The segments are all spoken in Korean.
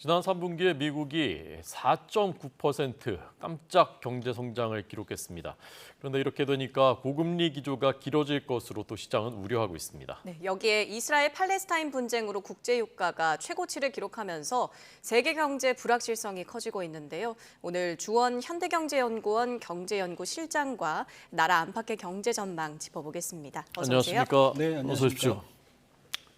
지난 3분기에 미국이 4.9% 깜짝 경제 성장을 기록했습니다. 그런데 이렇게 되니까 고금리 기조가 길어질 것으로 또 시장은 우려하고 있습니다. 네, 여기에 이스라엘 팔레스타인 분쟁으로 국제 유가가 최고치를 기록하면서 세계 경제 불확실성이 커지고 있는데요. 오늘 주원 현대경제연구원 경제연구 실장과 나라 안팎의 경제 전망 짚어보겠습니다. 어서 오세요. 안녕하십니까? 네, 안녕하십니까? 어서 오십시오.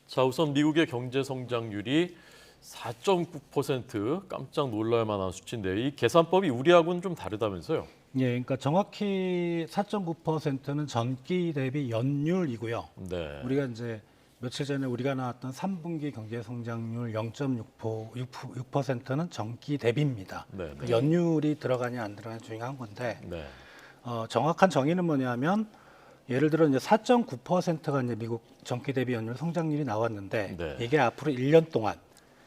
자, 우선 미국의 경제 성장률이 4.9% 깜짝 놀랄 만한 수치인데 이 계산법이 우리하고는 좀 다르다면서요? 예, 그러니까 정확히 4.9%는 전기 대비 연율이고요. 네. 우리가 이제 며칠 전에 우리가 나왔던 3분기 경제 성장률 0.6%는 전기 대비입니다. 네, 그 네. 연율이 들어가냐 안 들어가냐 중요한 건데 네. 정확한 정의는 뭐냐면 예를 들어 이제 4.9%가 이제 미국 전기 대비 연율 성장률이 나왔는데 네. 이게 앞으로 1년 동안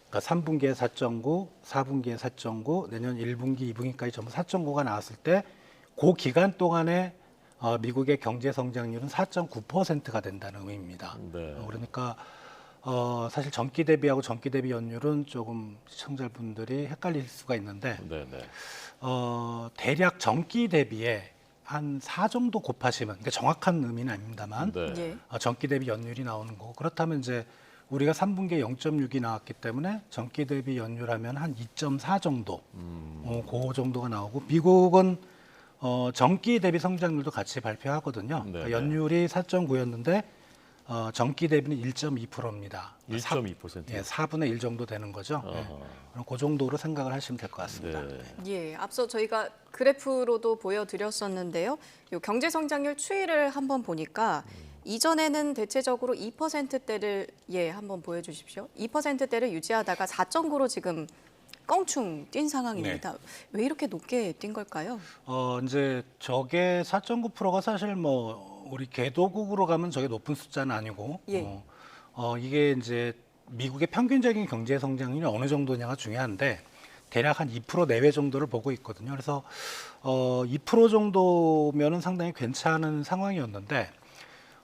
그러니까 3분기에 4.9, 4분기에 4.9, 내년 1분기, 2분기까지 전부 4.9가 나왔을 때 그 기간 동안에 미국의 경제 성장률은 4.9%가 된다는 의미입니다. 네. 그러니까 사실 전기 대비하고 전기 대비 연율은 조금 시청자분들이 헷갈릴 수가 있는데 네, 네. 대략 전기 대비에 한 4 정도 곱하시면 그러니까 정확한 의미는 아닙니다만 네. 예. 전기 대비 연율이 나오는 거고 그렇다면 이제 우리가 3분기에 0.6이 나왔기 때문에 전기 대비 연율하면 한 2.4 정도, 그 정도가 나오고 미국은 전기 대비 성장률도 같이 발표하거든요. 그러니까 네. 연율이 4.9였는데 전기 대비는 1.2%입니다. 1.2%. 예, 4분의 1 정도 되는 거죠. 예. 그럼 그 정도로 생각을 하시면 될 것 같습니다. 네. 예, 앞서 저희가 그래프로도 보여드렸었는데요. 요 경제 성장률 추이를 한번 보니까 이전에는 대체적으로 2%대를 한번 보여주십시오. 2%대를 유지하다가 4.9로 지금 껑충 뛴 상황입니다. 왜 이렇게 높게 뛴 걸까요? 이제 저게 4.9%가 사실 뭐 우리 개도국으로 가면 저게 높은 숫자는 아니고 예. 이게 이제 미국의 평균적인 경제 성장률이 어느 정도냐가 중요한데 대략 한 2% 내외 정도를 보고 있거든요. 그래서 2% 정도면은 상당히 괜찮은 상황이었는데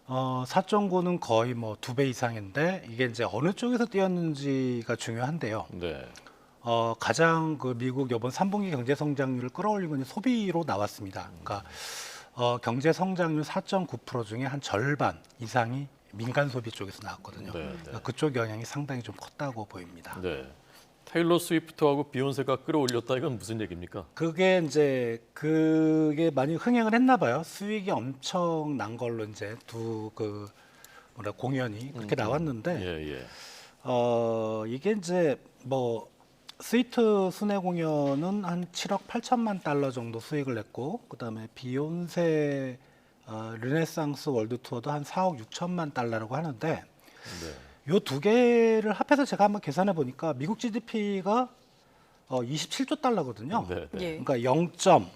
4.9는 거의 뭐 2배 이상인데 이게 이제 어느 쪽에서 뛰었는지가 중요한데요. 네. 가장 그 미국 이번 3분기 경제 성장률을 끌어올린 건 소비로 나왔습니다. 그러니까 경제 성장률 4.9% 중에 한 절반 이상이 민간 소비 쪽에서 나왔거든요. 네, 네. 그러니까 그쪽 영향이 상당히 좀 컸다고 보입니다. 네. 테일러 스위프트하고 비욘세가 끌어올렸다 이건 무슨 얘기입니까? 그게 이제 그게 많이 흥행을 했나 봐요. 수익이 엄청 난 걸로 이제 두 그 뭐라 공연이 그렇게 나왔는데 예, 예. 이게 이제 뭐 스위트 순회 공연은 한 7억 8천만 달러 정도 수익을 냈고 그다음에 비욘세 르네상스 월드 투어도 한 4억 6천만 달러라고 하는데 네. 요 두 개를 합해서 제가 한번 계산해 보니까 미국 GDP가 27조 달러거든요. 네, 네. 예. 그러니까 0점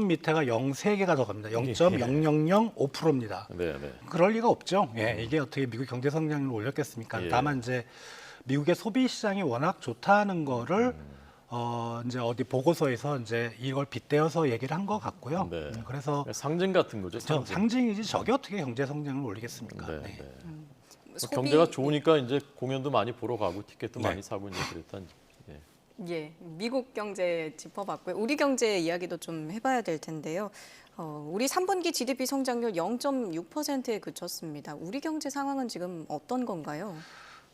밑에가 0.3개가 더 갑니다. 0.0005%입니다. 네, 네. 그럴 리가 없죠. 예, 이게 어떻게 미국 경제 성장률을 올렸겠습니까? 예. 다만 이제 미국의 소비 시장이 워낙 좋다는 거를 이제 어디 보고서에서 이제 이걸 빗대어서 얘기를 한 것 같고요. 네. 그래서 상징 같은 거죠. 상징. 상징이지 저게 어떻게 경제 성장을 올리겠습니까? 네, 네. 네. 소비- 경제가 좋으니까 이제 공연도 많이 보러 가고 티켓도 네. 많이 사고 이제 그랬단. 예. 예, 미국 경제 짚어봤고요. 우리 경제 이야기도 좀 해봐야 될 텐데요. 우리 3분기 GDP 성장률 0.6%에 그쳤습니다. 우리 경제 상황은 지금 어떤 건가요?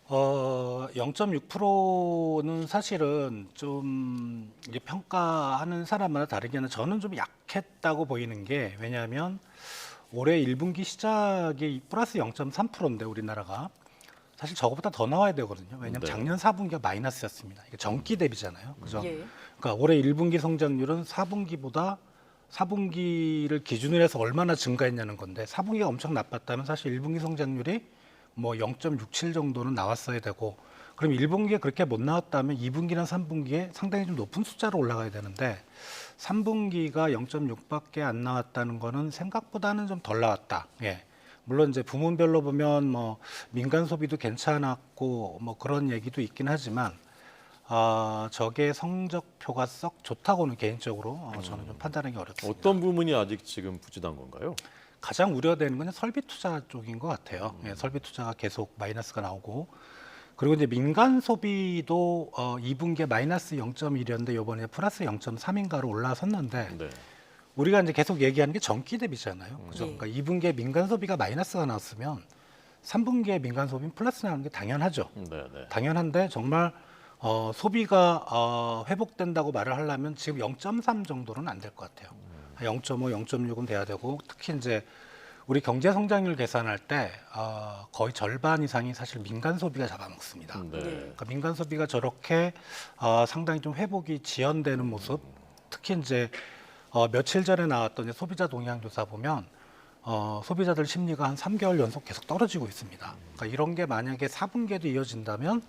0.6%는 사실은 좀 이제 평가하는 사람마다 다르긴 한데 저는 좀 약했다고 보이는 게 왜냐하면 올해 1분기 시작이 플러스 0.3%인데 우리나라가 사실 저거보다 더 나와야 되거든요. 왜냐하면 네. 작년 4분기가 마이너스였습니다. 이게 전기 대비잖아요. 그죠? 예. 그러니까 올해 1분기 성장률은 4분기보다 4분기를 기준으로 해서 얼마나 증가했냐는 건데 4분기가 엄청 나빴다면 사실 1분기 성장률이 뭐 0.67 정도는 나왔어야 되고 그럼 1분기에 그렇게 못 나왔다면 2분기나 3분기에 상당히 좀 높은 숫자로 올라가야 되는데 3분기가 0.6밖에 안 나왔다는 거는 생각보다는 좀 덜 나왔다. 예. 물론 이제 부문별로 보면 뭐 민간 소비도 괜찮았고 뭐 그런 얘기도 있긴 하지만 저게 성적표가 썩 좋다고는 개인적으로 저는 좀 판단하기 어렵습니다. 어떤 부분이 아직 지금 부진한 건가요? 가장 우려되는 건 설비 투자 쪽인 것 같아요. 예, 설비 투자가 계속 마이너스가 나오고 그리고 이제 민간 소비도 2분기에 마이너스 0.1이었는데 이번에 플러스 0.3인가로 올라섰는데 네. 우리가 이제 계속 얘기하는 게 전기 대비잖아요. 그죠? 네. 그러니까 2분기에 민간 소비가 마이너스가 나왔으면 3분기에 민간 소비는 플러스 나오는 게 당연하죠. 네, 네. 당연한데 정말 소비가 회복된다고 말을 하려면 지금 0.3 정도는 안 될 것 같아요. 0.5, 0.6은 돼야 되고 특히 이제 우리 경제 성장률 계산할 때 거의 절반 이상이 사실 민간 소비가 잡아먹습니다. 네. 그러니까 민간 소비가 저렇게 상당히 좀 회복이 지연되는 모습, 특히 이제 며칠 전에 나왔던 이제 소비자 동향 조사 보면 소비자들 심리가 한 3개월 연속 계속 떨어지고 있습니다. 그러니까 이런 게 만약에 4분기에도 이어진다면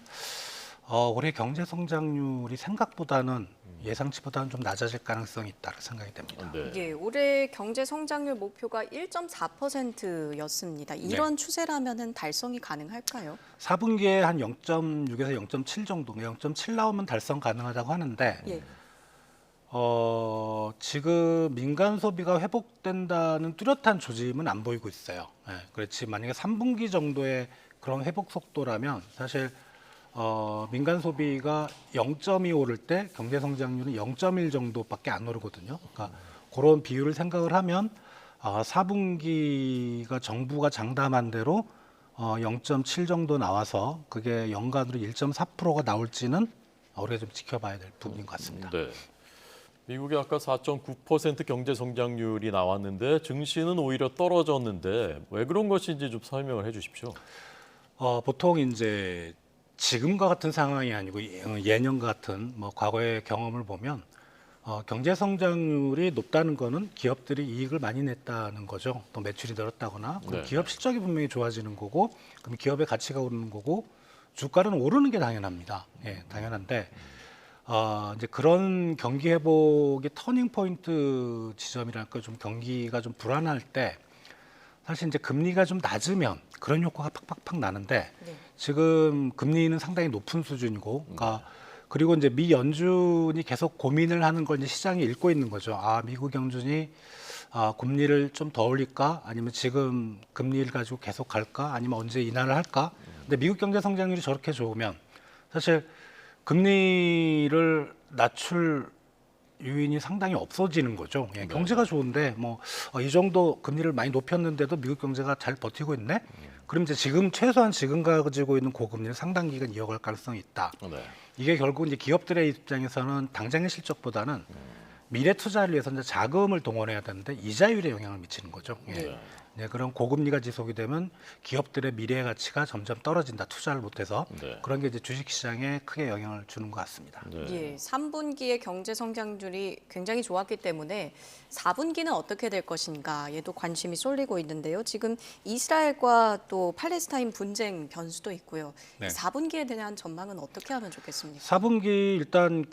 올해 경제 성장률이 생각보다는 예상치보다는 좀 낮아질 가능성이 있다고 생각이 됩니다. 네. 예, 올해 경제 성장률 목표가 1.4%였습니다. 이런 추세라면은 달성이 가능할까요? 4분기에 한 0.6에서 0.7 정도, 0.7 나오면 달성 가능하다고 하는데 예. 지금 민간 소비가 회복된다는 뚜렷한 조짐은 안 보이고 있어요. 그렇지 만약에 3분기 정도의 그런 회복 속도라면 사실 민간 소비가 0.2 오를 때 경제 성장률은 0.1 정도밖에 안 오르거든요. 그러니까 그런 비율을 생각을 하면 4분기가 정부가 장담한 대로 0.7 정도 나와서 그게 연간으로 1.4%가 나올지는 우리가 좀 지켜봐야 될 부분인 것 같습니다. 네. 미국이 아까 4.9% 경제 성장률이 나왔는데 증시는 오히려 떨어졌는데 왜 그런 것인지 좀 설명을 해주십시오. 보통 이제 지금과 같은 상황이 아니고 예년과 같은 뭐 과거의 경험을 보면 경제 성장률이 높다는 거는 기업들이 이익을 많이 냈다는 거죠. 또 매출이 늘었다거나 그럼 네. 기업 실적이 분명히 좋아지는 거고 그럼 기업의 가치가 오르는 거고 주가는 오르는 게 당연합니다. 예, 당연한데 이제 그런 경기 회복의 터닝 포인트 지점이랄까 좀 경기가 좀 불안할 때 사실 이제 금리가 좀 낮으면 그런 효과가 팍팍팍 나는데 네. 지금 금리는 상당히 높은 수준이고, 그리고 이제 미 연준이 계속 고민을 하는 걸 이제 시장이 읽고 있는 거죠. 미국 연준이 금리를 좀 더 올릴까, 아니면 지금 금리를 가지고 계속 갈까, 아니면 언제 인하를 할까. 근데 미국 경제 성장률이 저렇게 좋으면 사실 금리를 낮출 요인이 상당히 없어지는 거죠. 예, 경제가 좋은데 뭐 이 정도 금리를 많이 높였는데도 미국 경제가 잘 버티고 있네. 그럼 이제 지금 최소한 지금 가지고 있는 고금리를 상당 기간 이어갈 가능성이 있다. 네. 이게 결국 이제 기업들의 입장에서는 당장의 실적보다는 미래 투자를 위해서 이제 자금을 동원해야 되는데 이자율에 영향을 미치는 거죠. 예. 네. 네, 그런 고금리가 지속이 되면 기업들의 미래 가치가 점점 떨어진다. 투자를 못해서 네. 그런 게 이제 주식시장에 크게 영향을 주는 것 같습니다. 네. 예, 3분기의 경제 성장률이 굉장히 좋았기 때문에 4분기는 어떻게 될 것인가에도 관심이 쏠리고 있는데요. 지금 이스라엘과 또 팔레스타인 분쟁 변수도 있고요. 네. 4분기에 대한 전망은 어떻게 하면 좋겠습니까? 4분기 일단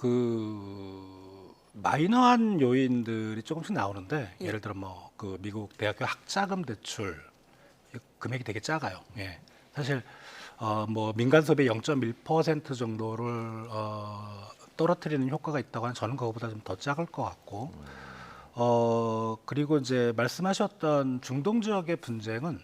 마이너한 요인들이 조금씩 나오는데 예. 예를 들어 뭐 그 미국 대학교 학자금 대출 금액이 되게 작아요. 예. 사실 뭐 민간 소비 0.1% 정도를 떨어뜨리는 효과가 있다고 하면 저는 그거보다 좀 더 작을 것 같고 그리고 이제 말씀하셨던 중동 지역의 분쟁은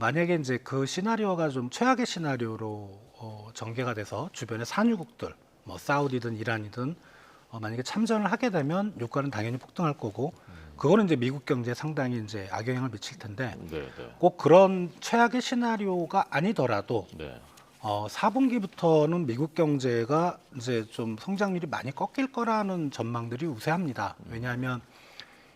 만약에 이제 그 시나리오가 좀 최악의 시나리오로 전개가 돼서 주변의 산유국들 뭐 사우디든 이란이든 만약에 참전을 하게 되면 유가는 당연히 폭등할 거고 그거는 이제 미국 경제에 상당히 이제 악영향을 미칠 텐데 네. 네. 꼭 그런 최악의 시나리오가 아니더라도 네. 4분기부터는 미국 경제가 이제 좀 성장률이 많이 꺾일 거라는 전망들이 우세합니다. 왜냐하면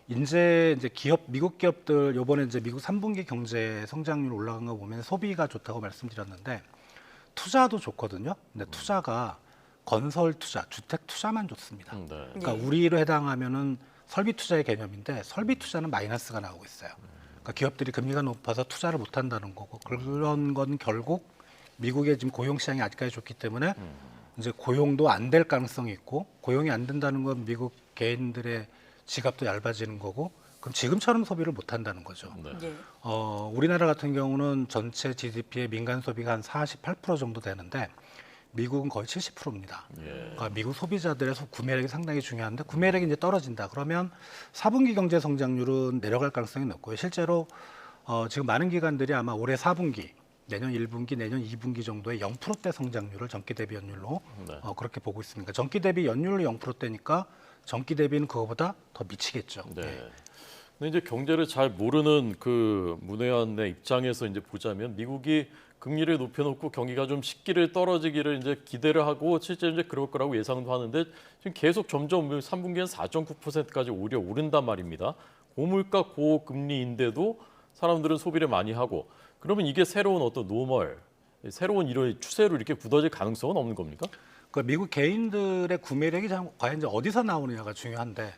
이제 미국 기업들 요번에 이제 미국 3분기 경제 성장률 올라간 거 보면 소비가 좋다고 말씀드렸는데 투자도 좋거든요. 근데 투자가 건설 투자, 주택 투자만 좋습니다. 네. 그러니까 우리로 해당하면은 설비 투자의 개념인데 설비 투자는 마이너스가 나오고 있어요. 그러니까 기업들이 금리가 높아서 투자를 못 한다는 거고 그런 건 결국 미국의 지금 고용 시장이 아직까지 좋기 때문에 이제 고용도 안 될 가능성이 있고 고용이 안 된다는 건 미국 개인들의 지갑도 얇아지는 거고 그럼 지금처럼 소비를 못 한다는 거죠. 네. 예. 우리나라 같은 경우는 전체 GDP의 민간 소비가 한 48% 정도 되는데 미국은 거의 70%입니다. 예. 그러니까 미국 소비자들의 구매력이 상당히 중요한데 구매력이 이제 떨어진다. 그러면 4분기 경제 성장률은 내려갈 가능성이 높고요. 실제로 지금 많은 기관들이 아마 올해 4분기 내년 1분기, 내년 2분기 정도의 0%대 성장률을 전기 대비 연율로 네. 그렇게 보고 있습니다. 전기 대비 연율로 0%대니까 전기 대비는 그거보다 더 미치겠죠. 네. 예. 근데 이제 경제를 잘 모르는 그 문외한의 입장에서 이제 보자면 미국이 금리를 높여놓고 경기가 좀 식기를 떨어지기를 이제 기대를 하고 실제 이제 그럴 거라고 예상도 하는데 지금 계속 점점 3분기엔 4.9%까지 오히려 오른단 말입니다. 고물가 고금리인데도 사람들은 소비를 많이 하고 그러면 이게 새로운 어떤 노멀, 새로운 이런 추세로 이렇게 굳어질 가능성은 없는 겁니까? 그 미국 개인들의 구매력이 과연 이제 어디서 나오느냐가 중요한데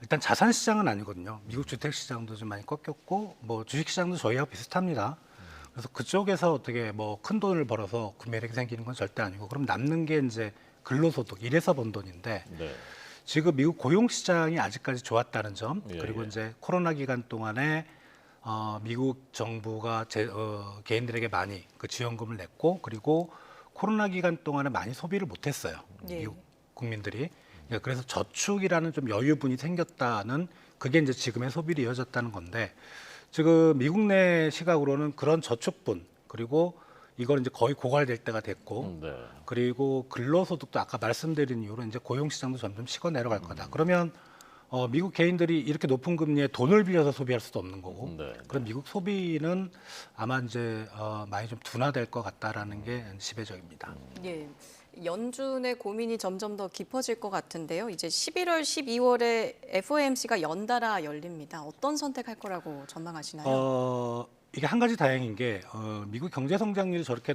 일단 자산 시장은 아니거든요. 미국 주택 시장도 좀 많이 꺾였고 뭐 주식 시장도 저희하고 비슷합니다. 그래서 그쪽에서 어떻게 뭐 큰 돈을 벌어서 구매력이 생기는 건 절대 아니고 그럼 남는 게 이제 근로소득, 일해서 번 돈인데 네. 지금 미국 고용 시장이 아직까지 좋았다는 점 예, 그리고 예. 이제 코로나 기간 동안에 미국 정부가 개인들에게 많이 그 지원금을 냈고 그리고 코로나 기간 동안에 많이 소비를 못했어요. 예. 미국 국민들이. 그래서 저축이라는 좀 여유분이 생겼다는 그게 이제 지금의 소비로 이어졌다는 건데 지금 미국 내 시각으로는 그런 저축분 그리고 이걸 이제 거의 고갈될 때가 됐고 네. 그리고 근로소득도 아까 말씀드린 이유로 이제 고용시장도 점점 식어 내려갈 거다. 그러면 미국 개인들이 이렇게 높은 금리에 돈을 빌려서 소비할 수도 없는 거고 네. 그럼 미국 소비는 아마 이제 많이 좀 둔화될 것 같다라는 게 지배적입니다. 예. 연준의 고민이 점점 더 깊어질 것 같은데요. 이제 11월, 12월에 FOMC가 연달아 열립니다. 어떤 선택할 거라고 전망하시나요? 이게 한 가지 다행인 게 미국 경제 성장률이 저렇게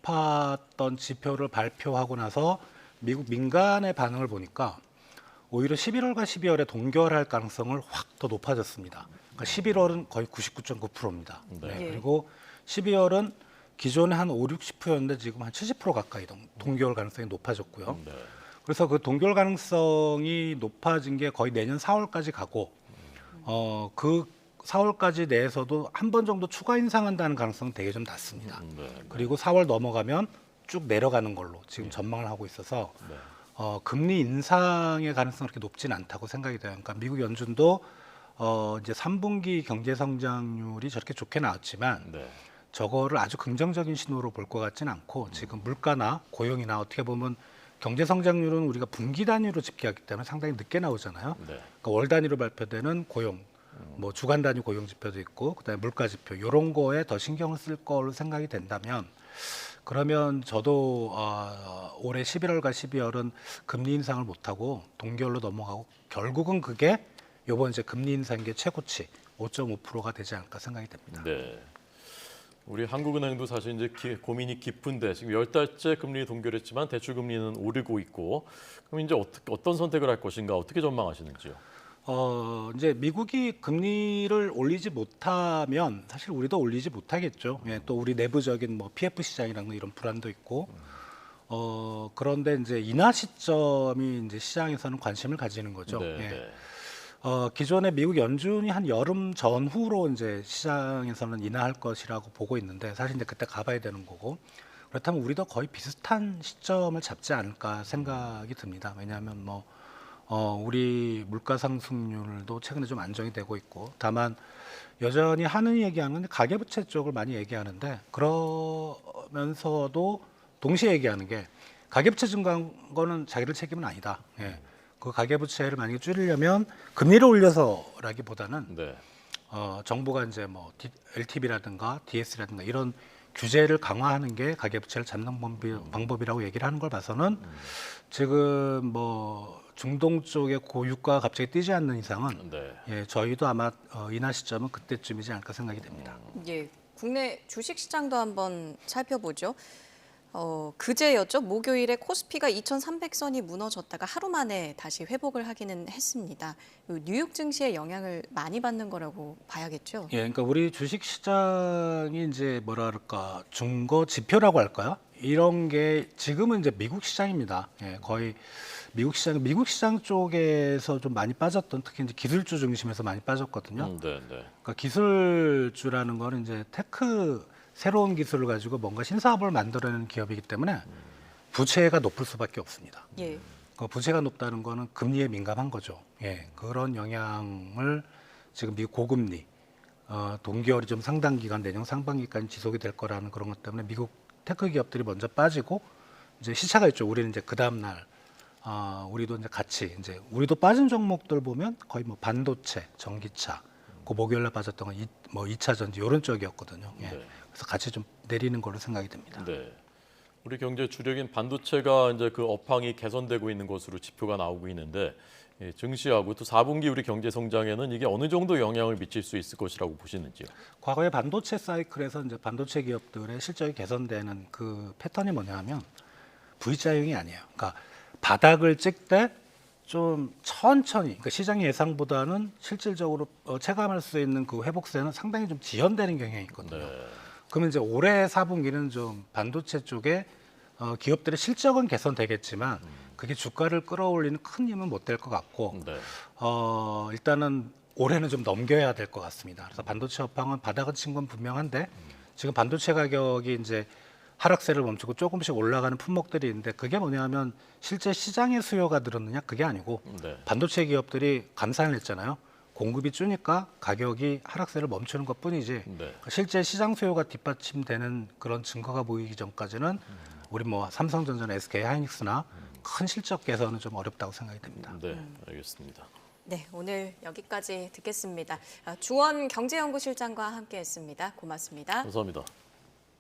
높았던 지표를 발표하고 나서 미국 민간의 반응을 보니까 오히려 11월과 12월에 동결할 가능성을 확 더 높아졌습니다. 그러니까 11월은 거의 99.9%입니다. 네. 예. 그리고 12월은 기존에 한 5, 60%였는데 지금 한 70% 가까이 동결 가능성이 높아졌고요. 네. 그래서 그 동결 가능성이 높아진 게 거의 내년 4월까지 가고 그 4월까지 내에서도 한 번 정도 추가 인상한다는 가능성은 되게 좀 낮습니다. 네. 그리고 4월 넘어가면 쭉 내려가는 걸로 지금 전망을 하고 있어서 네. 금리 인상의 가능성은 그렇게 높지는 않다고 생각이 돼요. 그러니까 미국 연준도 이제 3분기 경제 성장률이 저렇게 좋게 나왔지만 네. 저거를 아주 긍정적인 신호로 볼 것 같지는 않고 지금 물가나 고용이나 어떻게 보면 경제 성장률은 우리가 분기 단위로 집계하기 때문에 상당히 늦게 나오잖아요. 네. 그러니까 월 단위로 발표되는 고용, 뭐 주간 단위 고용 지표도 있고 그다음에 물가 지표 이런 거에 더 신경을 쓸 걸로 생각이 된다면 그러면 저도 올해 11월과 12월은 금리 인상을 못 하고 동결로 넘어가고 결국은 그게 이번 이제 금리 인상의 최고치 5.5%가 되지 않을까 생각이 됩니다. 네. 우리 한국은행도 사실 이제 고민이 깊은데 지금 10달째 금리 동결했지만 대출 금리는 오르고 있고 그럼 이제 어떤 선택을 할 것인가 어떻게 전망하시는지요? 이제 미국이 금리를 올리지 못하면 사실 우리도 올리지 못하겠죠. 예, 또 우리 내부적인 뭐 PF 시장이라는 이런 불안도 있고. 그런데 이제 인하 시점이 이제 시장에서는 관심을 가지는 거죠. 네. 예. 네. 기존에 미국 연준이 한 여름 전후로 이제 시장에서는 인하할 것이라고 보고 있는데 사실 이제 그때 가봐야 되는 거고 그렇다면 우리도 거의 비슷한 시점을 잡지 않을까 생각이 듭니다. 왜냐하면 뭐 우리 물가 상승률도 최근에 좀 안정이 되고 있고 다만 여전히 하는 얘기하는 건 가계부채 쪽을 많이 얘기하는데 그러면서도 동시에 얘기하는 게 가계부채 증가한 거는 자기들 책임은 아니다. 예. 그 가계부채를 만약에 줄이려면 금리를 올려서라기보다는 네. 정부가 이제 뭐 LTV라든가 DS라든가 이런 규제를 강화하는 게 가계부채를 잡는 방법이라고 얘기를 하는 걸 봐서는 지금 뭐 중동 쪽의 고유가가 갑자기 뛰지 않는 이상은 네. 예, 저희도 아마 인하 시점은 그때쯤이지 않을까 생각이 됩니다. 예. 국내 주식 시장도 한번 살펴보죠. 그제였죠. 목요일에 코스피가 2,300선이 무너졌다가 하루 만에 다시 회복을 하기는 했습니다. 뉴욕 증시에 영향을 많이 받는 거라고 봐야겠죠. 예, 그러니까 우리 주식 시장이 이제 뭐라 그럴까 중거 지표라고 할까요? 이런 게 지금은 이제 미국 시장입니다. 예, 거의 미국 시장 쪽에서 좀 많이 빠졌던 특히 이제 기술주 중심에서 많이 빠졌거든요. 네. 네. 그러니까 기술주라는 거는 이제 새로운 기술을 가지고 뭔가 신사업을 만들어내는 기업이기 때문에 부채가 높을 수밖에 없습니다. 예. 그 부채가 높다는 거는 금리에 민감한 거죠. 예, 그런 영향을 지금 미국 고금리 동기열이 좀 상당 기간 내년 상반기까지 지속이 될 거라는 그런 것 때문에 미국 테크 기업들이 먼저 빠지고 이제 시차가 있죠. 우리는 이제 그 다음 날 우리도 이제 같이 이제 우리도 빠진 종목들 보면 거의 뭐 반도체, 전기차, 그 목요일날 빠졌던 건 뭐 2차 전지 이런 쪽이었거든요. 예. 네. 그래서 같이 좀 내리는 걸로 생각이 됩니다. 네. 우리 경제 주력인 반도체가 이제 그 업황이 개선되고 있는 것으로 지표가 나오고 있는데 증시하고 또 4분기 우리 경제 성장에는 이게 어느 정도 영향을 미칠 수 있을 것이라고 보시는지요? 과거의 반도체 사이클에서 이제 반도체 기업들의 실적이 개선되는 그 패턴이 뭐냐면 V자형이 아니에요. 그러니까 바닥을 찍 때 좀 천천히, 그러니까 시장 예상보다는 실질적으로 체감할 수 있는 그 회복세는 상당히 좀 지연되는 경향이 있거든요. 네. 그러면 이제 올해 4분기는 좀 반도체 쪽에 기업들의 실적은 개선되겠지만 그게 주가를 끌어올리는 큰 힘은 못 될 것 같고 네. 일단은 올해는 좀 넘겨야 될 것 같습니다. 그래서 반도체 업황은 바닥을 친 건 분명한데 지금 반도체 가격이 이제 하락세를 멈추고 조금씩 올라가는 품목들이 있는데 그게 뭐냐면 실제 시장의 수요가 늘었느냐 그게 아니고 네. 반도체 기업들이 감산을 했잖아요. 공급이 주니까 가격이 하락세를 멈추는 것뿐이지 네. 실제 시장 수요가 뒷받침되는 그런 증거가 보이기 전까지는 우리 뭐 삼성전자나 SK 하이닉스나 큰 실적 개선은 좀 어렵다고 생각이 됩니다. 네, 알겠습니다. 네, 오늘 여기까지 듣겠습니다. 주원 경제연구실장과 함께했습니다. 고맙습니다. 감사합니다.